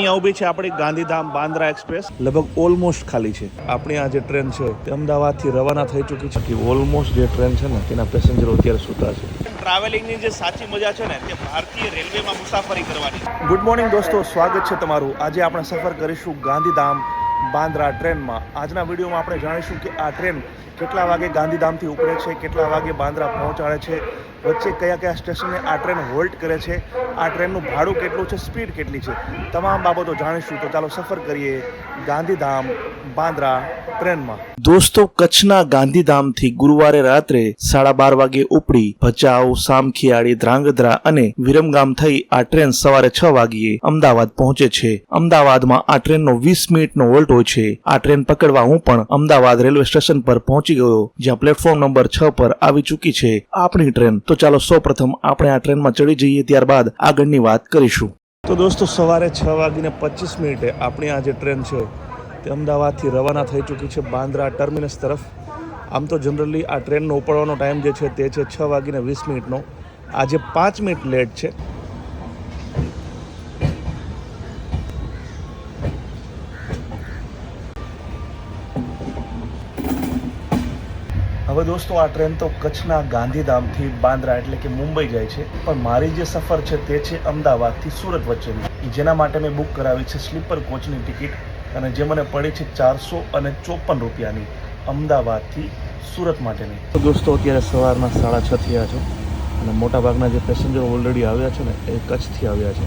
અહીંયા ઊભી છે આપણી ગાંધીધામ બાંદ્રા એક્સપ્રેસ લગભગ ઓલમોસ્ટ ખાલી છે. આપણી આ જે ટ્રેન છે તે અમદાવાદથી રવાના થઈ ચૂકી છે કે ઓલમોસ્ટ જે ટ્રેન છે ને તેના પેસેન્જરો અત્યારે સૂતા છે. ટ્રાવેલિંગની જે સાચી મજા છે ને તે ભારતીય રેલવેમાં મુસાફરી કરવાની. ગુડ મોર્નિંગ દોસ્તો, સ્વાગત છે તમારું. આજે આપણે સફર કરીશું ગાંધીધામ બાંદ્રા ટ્રેનમાં. આજના વિડીયોમાં આપણે જાણીશું કે આ ટ્રેન કેટલા વાગે ગાંધીધામથી ઉપડે છે, કેટલા વાગે બાંદ્રા પહોંચાડે છે, વચ્ચે કયા કયા સ્ટેશને આ ટ્રેન હોલ્ટ કરે છે, આ ટ્રેનનું ભાડું કેટલું છે, સ્પીડ કેટલી છે, તમામ બાબતો જાણીશું. તો ચાલો સફર કરીએ ગાંધીધામ બાંદ્રા ટ્રેનમાં. દોસ્તો, કચ્છના ગાંધીધામથી ગુરુવારે રાત્રે 12:30 વાગે ઉપડી ભચાઉ, સામખિયાળી, ધ્રાંગધ્રા અને વિરમગામ થઈ આ ટ્રેન સવારે 6 વાગ્યે અમદાવાદ પહોંચે છે. અમદાવાદમાં આ ટ્રેનનો 20 મિનિટનો હોલ્ટ હોય છે. આ ટ્રેન પકડવા હું પણ અમદાવાદ રેલવે સ્ટેશન પર પહોંચી ગયો, જ્યાં પ્લેટફોર્મ નંબર 6 પર આવી ચૂકી છે આપણી ટ્રેન. તો ચાલો સૌપ્રથમ આપણે આ ટ્રેનમાં ચડી જઈએ, ત્યારબાદ આગળની વાત કરીશું. તો દોસ્તો, સવારે 6:25 આપણી આ જે ટ્રેન છે તે અમદાવાદથી રવાના થઈ ચૂકી છે બાંદ્રા ટર્મિનસ તરફ. આમ તો જનરલી આ ટ્રેનનો ઉપડવાનો ટાઈમ જે છે તે છે 6:20. આજે 5 મિનિટ લેટ છે. હવે દોસ્તો, આ ટ્રેન તો કચ્છના ગાંધીધામથી બાંદ્રા એટલે કે મુંબઈ જાય છે, પણ મારી જે સફર છે તે છે અમદાવાદથી સુરત વચ્ચેની, જેના માટે મેં બુક કરાવી છે સ્લીપર કોચની ટિકિટ, અને જે મને પડી છે 454 રૂપિયાની અમદાવાદથી સુરત માટેની. તો દોસ્તો, અત્યારે સવારના 6:30 થયા છે અને મોટાભાગના જે પેસેન્જરો ઓલરેડી આવ્યા છે ને એ કચ્છથી આવ્યા છે.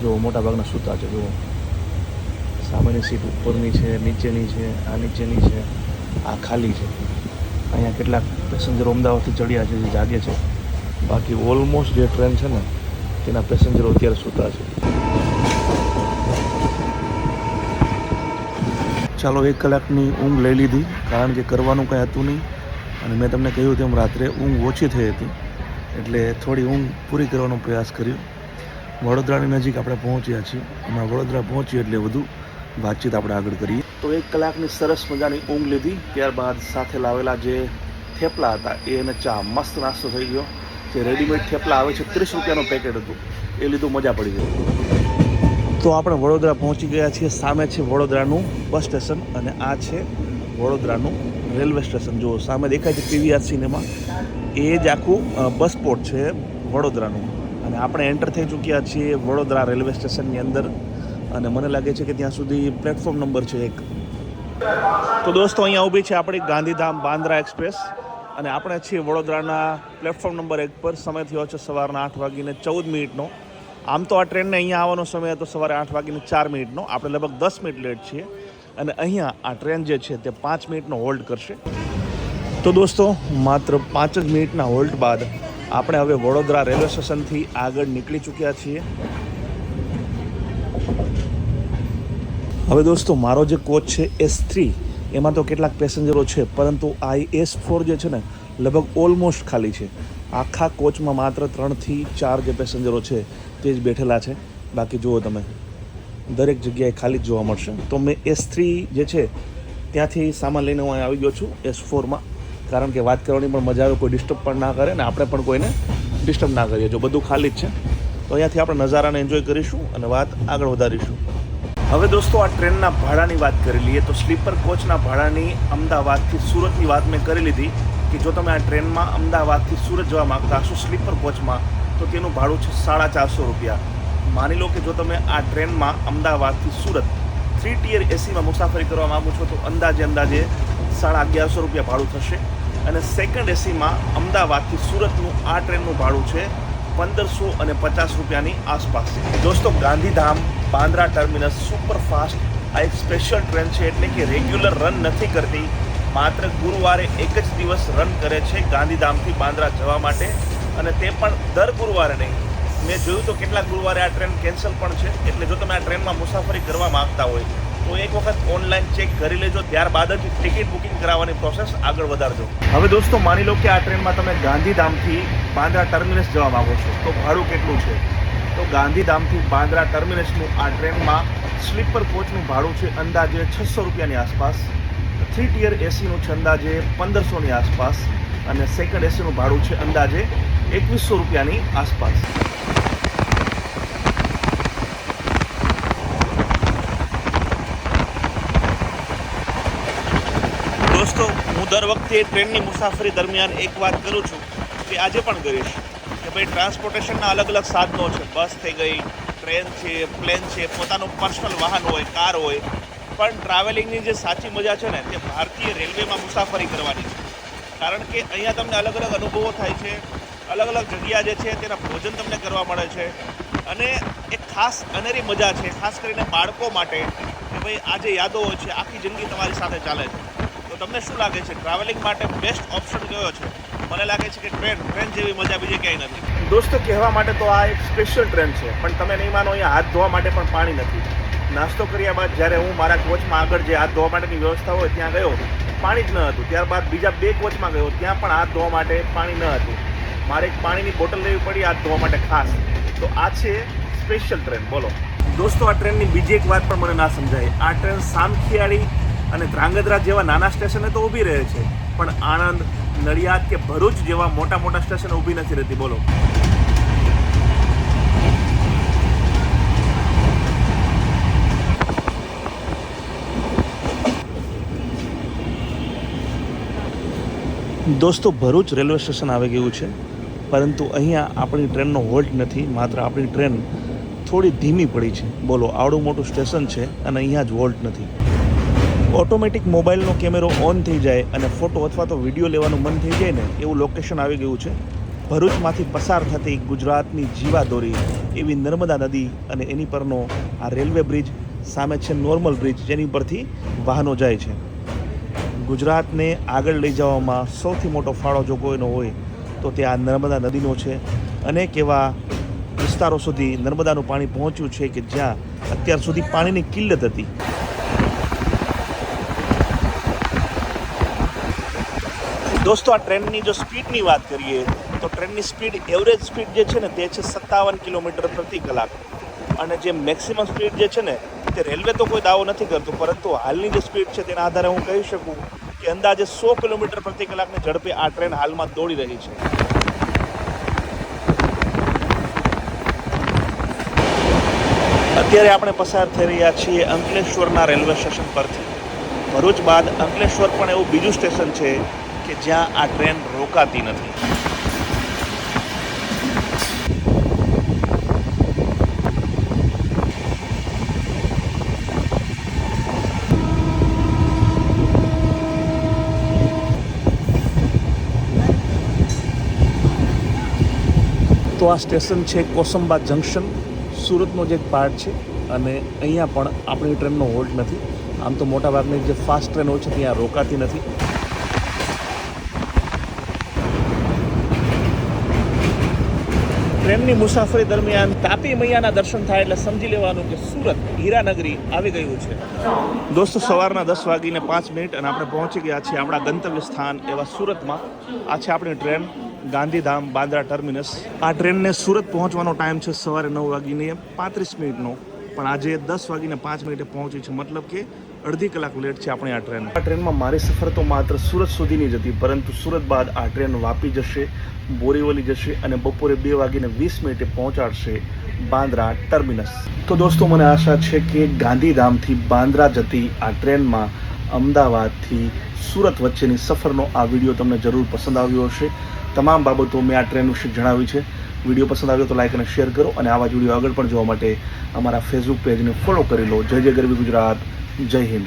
જો મોટાભાગના સૂતા છે. જો સામેની સીટ ઉપરની છે, નીચેની છે, આ નીચેની છે, આ ખાલી છે. અહીંયા કેટલાક પેસેન્જરો અમદાવાદથી ચડ્યા છે, જે જાગે છે. બાકી ઓલમોસ્ટ જે ટ્રેન છે ને તેના પેસેન્જરો અત્યારે સૂતા છે. ચાલો 1 કલાકની ઊંઘ લઈ લીધી, કારણ કે કરવાનું કંઈ હતું નહીં, અને મેં તમને કહ્યું તેમ રાત્રે ઊંઘ ઓછી થઈ હતી, એટલે થોડી ઊંઘ પૂરી કરવાનો પ્રયાસ કર્યો. વડોદરાની નજીક આપણે પહોંચ્યા છીએ. હમણાં વડોદરા પહોંચીએ એટલે વધુ વાતચીત આપણે આગળ કરીએ. તો 1 કલાકની સરસ મજાની ઊંઘ લીધી, ત્યારબાદ સાથે લાવેલા જે થેપલા હતા એ અને ચા, મસ્ત નાસ્તો થઈ ગયો. જે રેડીમેડ થેપલા આવે છે 30 રૂપિયાનું પેકેટ હતું, એ લીધું, મજા પડી ગઈ. તો આપણે વડોદરા પહોંચી ગયા છીએ. સામે છે વડોદરાનું બસ સ્ટેશન અને આ છે વડોદરાનું રેલવે સ્ટેશન. જો સામે દેખાય છે પીવીઆર સિનેમા, એ જ આખું બસ સ્પોટ છે વડોદરાનું. અને આપણે એન્ટર થઈ ચૂક્યા છીએ વડોદરા રેલવે સ્ટેશનની અંદર, અને મને લાગે છે કે ત્યાં સુધી પ્લેટફોર્મ નંબર છે 1. તો દોસ્તો, અહીંયા ઊભી છે આપણી ગાંધીધામ બાંદ્રા એક્સપ્રેસ, અને આપણે છીએ વડોદરાના પ્લેટફોર્મ નંબર 1 પર. સમય થયો છે સવારના 8:14. આમ તો આ ટ્રેનને અહીંયા આવવાનો સમય હતો સવારે 8:04. આપણે લગભગ 10 મિનિટ લેટ છીએ, અને અહીંયા આ ટ્રેન જે છે તે 5 મિનિટનો હોલ્ટ કરશે. તો દોસ્તો, માત્ર 5 જ મિનિટના હોલ્ટ બાદ આપણે હવે વડોદરા રેલવે સ્ટેશનથી આગળ નીકળી ચૂક્યા છીએ. હવે દોસ્તો, મારો જે કોચ છે S3, એમાં તો કેટલાક પેસેન્જરો છે, પરંતુ આ S4 જે છે ને લગભગ ઓલમોસ્ટ ખાલી છે. આખા કોચમાં માત્ર 3 થી 4 જે પેસેન્જરો છે તે જ બેઠેલા છે. બાકી જુઓ તમે, દરેક જગ્યાએ ખાલી જ જોવા મળશે. તો મેં S3 જે છે ત્યાંથી સામાન લઈને હું આવી ગયો છું S4માં, કારણ કે વાત કરવાની પણ મજા આવે, કોઈ ડિસ્ટર્બ પણ ના કરે ને આપણે પણ કોઈને ડિસ્ટર્બ ના કરીએ. જો બધું ખાલી જ છે, તો અહીંયાથી આપણે નજારાને એન્જોય કરીશું અને વાત આગળ વધારીશું. હવે દોસ્તો, આ ટ્રેનના ભાડાની વાત કરી લઈએ. તો સ્લીપર કોચના ભાડાની અમદાવાદથી સુરતની વાત મેં કરી લીધી કે જો તમે આ ટ્રેનમાં અમદાવાદથી સુરત જવા માગતા હશો સ્લીપર કોચમાં, તો તેનું ભાડું છે 450 રૂપિયા. માની લો કે જો તમે આ ટ્રેનમાં અમદાવાદથી સુરત 3 ટિયર એસીમાં મુસાફરી કરવા માગો છો તો અંદાજે 1150 રૂપિયા ભાડું થશે. અને સેકન્ડ એસીમાં અમદાવાદથી સુરતનું આ ટ્રેનનું ભાડું છે 1550 રૂપિયાની આસપાસ. દોસ્તો, ગાંધીધામ બાંદ્રા ટર્મિનસ સુપરફાસ્ટ આ એક સ્પેશિયલ ટ્રેન છે, એટલે કે રેગ્યુલર રન નથી કરતી. માત્ર ગુરુવારે એક જ દિવસ રન કરે છે ગાંધીધામથી બાંદ્રા જવા માટે, અને તે પણ દર ગુરુવારે નહીં. મેં જોયું તો કેટલાક ગુરુવારે આ ટ્રેન કેન્સલ પણ છે. એટલે જો તમે આ ટ્રેનમાં મુસાફરી કરવા માગતા હોય તો એક વખત ઓનલાઈન ચેક કરી લેજો, ત્યારબાદ જ ટિકિટ બુકિંગ કરાવવાની પ્રોસેસ આગળ વધારજો. હવે દોસ્તો, માની લો કે આ ટ્રેનમાં તમે ગાંધીધામથી બાંદ્રા ટર્મિનસ જવા માગો છો, તો ભાડું કેટલું છે? તો ગાંધીધામથી બાંદ્રા ટર્મિનસનું આ ટ્રેનમાં સ્લીપર કોચનું ભાડું છે અંદાજે 600 રૂપિયાની આસપાસ. 3 ટિયર એસીનું છે અંદાજે 1500ની આસપાસ, અને સેકન્ડ એસીનું ભાડું છે અંદાજે 2100 રૂપિયાની આસપાસ. દોસ્તો, હું દર વખતે ટ્રેનની મુસાફરી દરમિયાન એક વાત કરું છું કે આજે પણ કરીશ કે ભાઈ ટ્રાન્સપોર્ટેશનના અલગ અલગ સાધનો છે. બસ થઈ ગઈ, ટ્રેન છે, પ્લેન છે, પોતાનું પર્સનલ વાહન હોય, કાર હોય, પણ ટ્રાવેલિંગની જે સાચી મજા છે ને તે ભારતીય રેલવેમાં મુસાફરી કરવાની છે. કારણ કે અહીંયા તમને અલગ અલગ અનુભવો થાય છે, અલગ અલગ જગ્યા જે છે તેના ભોજન તમને કરવા મળે છે અને એક ખાસ અનેરી મજા છે, ખાસ કરીને બાળકો માટે કે ભાઈ આ જે યાદો હોય છે આખી જિંદગી તમારી સાથે ચાલે છે. તો તમને શું લાગે છે ટ્રાવેલિંગ માટે બેસ્ટ ઓપ્શન કયો છે? મને લાગે છે કે ટ્રેન જેવી મજા બીજે ક્યાંય નથી. દોસ્તો, કહેવા માટે તો આ એક સ્પેશિયલ ટ્રેન છે, પણ તમે નહીં માનો અહીંયા હાથ ધોવા માટે પણ પાણી નથી. નાસ્તો કર્યા બાદ જ્યારે હું મારા કોચમાં આગળ જે હાથ ધોવા માટેની વ્યવસ્થા હોય ત્યાં ગયો, પાણી જ ન હતું. ત્યારબાદ બીજા 2 કોચમાં ગયો, ત્યાં પણ હાથ ધોવા માટે પાણી ન હતું. મારે એક પાણીની બોટલ લેવી પડી હાથ ધોવા માટે ખાસ. તો આ છે સ્પેશિયલ ટ્રેન. બોલો દોસ્તો, આ ટ્રેનની બીજી એક વાત પણ મને ના સમજાય. આ ટ્રેન સામખિયાળી અને ધ્રાંગધ્રા જેવા નાના સ્ટેશને તો ઊભી રહે છે, પણ આણંદ, નડિયાદ કે ભરૂચ જેવા મોટા મોટા સ્ટેશને ઊભી નથી રહેતી. બોલો. દોસ્તો, ભરૂચ રેલવે સ્ટેશન આવી ગયું છે, પરંતુ અહીંયા આપણી ટ્રેનનો હોલ્ટ નથી. માત્ર આપણી ટ્રેન થોડી ધીમી પડી છે. બોલો, આવડું મોટું સ્ટેશન છે અને અહીંયા જ હોલ્ટ નથી. ઓટોમેટિક મોબાઈલનો કેમેરો ઓન થઈ જાય અને ફોટો અથવા તો વિડીયો લેવાનું મન થઈ જાય ને એવું લોકેશન આવી ગયું છે. ભરૂચમાંથી પસાર થતી ગુજરાતની જીવાદોરી એવી નર્મદા નદી અને એની પરનો આ રેલવે બ્રિજ, સામે છે નોર્મલ બ્રિજ જેની પરથી વાહનો જાય છે. ગુજરાતને આગળ લઈ જવામાં સૌથી મોટો ફાળો જો કોઈનો હોય તો તે આ નર્મદા નદીનો છે. અનેક એવા વિસ્તારો સુધી નર્મદાનું પાણી પહોંચ્યું છે કે જ્યાં અત્યાર સુધી પાણીની કિલ્લત હતી. દોસ્તો, આ ટ્રેનની જો સ્પીડની વાત કરીએ તો ટ્રેનની સ્પીડ, એવરેજ સ્પીડ જે છે ને તે છે 57 કિલોમીટર પ્રતિ કલાક. અને જે મેક્સિમમ સ્પીડ જે છે ને તે રેલવે તો કોઈ દાવો નથી કરતું, પરંતુ હાલની જે સ્પીડ છે તેના આધારે હું કહી શકું કે અંદાજે 100 કિલોમીટર પ્રતિ કલાકની ઝડપે આ ટ્રેન હાલમાં દોડી રહી છે. અત્યારે આપણે પસાર થઈ રહ્યા છીએ અંકલેશ્વરના રેલવે સ્ટેશન પરથી. ભરૂચ બાદ અંકલેશ્વર પણ એવું બીજું સ્ટેશન છે કે જ્યાં આ ટ્રેન રોકાતી નથી. તો આ સ્ટેશન છે કોસંબા જંકશન, સુરતનો જે એક પાર્ટ છે, અને અહીંયા પણ આપણી ટ્રેનનો હોલ્ટ નથી. આમ તો મોટાભાગની જે ફાસ્ટ ટ્રેન હોય છે ત્યાં રોકાતી નથી. ટ્રેનની મુસાફરી દરમિયાન તાપી મૈયાના દર્શન થાય એટલે સમજી લેવાનું કે સુરત હીરાનગરી આવી ગયું છે. દોસ્તો, સવારના 10:05 અને આપણે પહોંચી ગયા છીએ આપણા ગંતવ્ય સ્થાન એવા સુરતમાં. આ છે આપણી ટ્રેન ગાંધીધામ બાંદ્રા ટર્મિનસ. આ ટ્રેનને સુરત પહોંચવાનો ટાઈમ છે સવારે 9:35, પણ આજે 10:05 પહોંચી છે. મતલબ કે અડધી કલાક લેટ છે આપણી આ ટ્રેન. આ ટ્રેનમાં મારી સફર તો માત્ર સુરત સુધીની જ હતી, પરંતુ સુરત બાદ આ ટ્રેન વાપી જશે, બોરીવલી જશે અને બપોરે 2:20 પહોંચાડશે બાંદ્રા ટર્મિનસ. તો દોસ્તો, મને આશા છે કે ગાંધીધામથી બાંદ્રા જતી આ ટ્રેનમાં અમદાવાદથી સુરત વચ્ચેની સફરનો આ વિડીયો તમને જરૂર પસંદ આવ્યો હશે. તમામ બાબતો મેં આ ટ્રેન વિશે જણાવી છે. વિડીયો પસંદ આવ્યો તો લાઈક અને શેર કરો, અને આવા જ વિડીયો આગળ પણ જોવા માટે અમારા ફેસબુક પેજને ફોલો કરી લો. જય જય ગરવી ગુજરાત, જય હિન્દ.